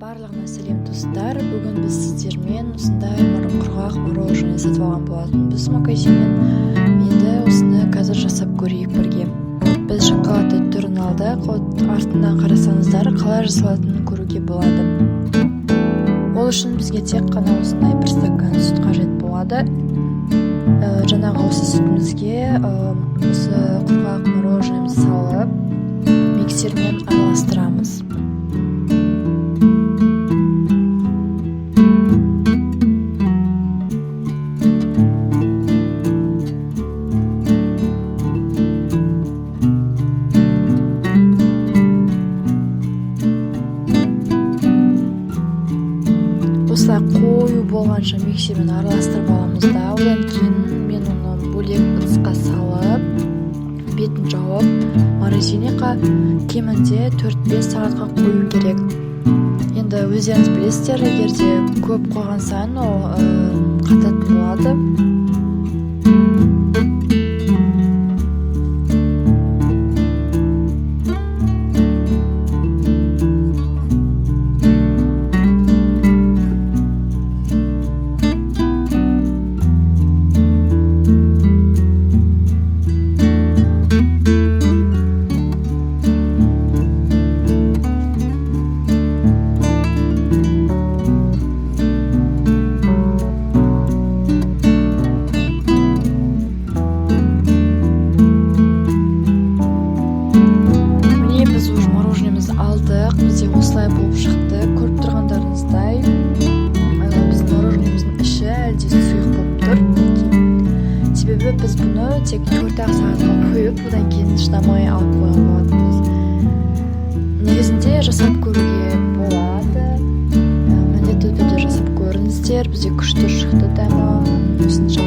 Барлығына сәлем достар. Бүгін біз сіздермен осындай құрғақ мороженое сатып алған болатынбыз магазиннен. Енді осыны қазір жасап көрейік бірге. Біз шоколадты түрін алдық. Артынан қарасаңыздар, қалай жасалатынын көруге болады. Ол үшін бізге тек қана осындай бір стакан сүт қажет болады. Жаңағы осы сүтімізге осы құрғақ мороженемізді салып, миксермен араластырамыз. Осылай қою болғанша миксермен араластырып аламыз да, одан кейін мен оны бөлек ыдысқа салып, бетін жауып, морозилкаға кемінде 4-5 сағатқа қою керек. Енді өздеріңіз білесіздер, егерде көп қойған сайын ол қататын болады. Алдық, бізде осылай болып шықты. Көріп тұрғандарыңыздай, біздің мороженеміздің іші әлде сұйық болып тұр. Себебі біз бұны тек 4 сағатқа қойып, одан кейін шыдамай алып қойған болатынбыз. Негізінде жасап көруге болады. Міндетті түрде жасап көріңіздер. Бізде күшті шықты дәмі. Осынша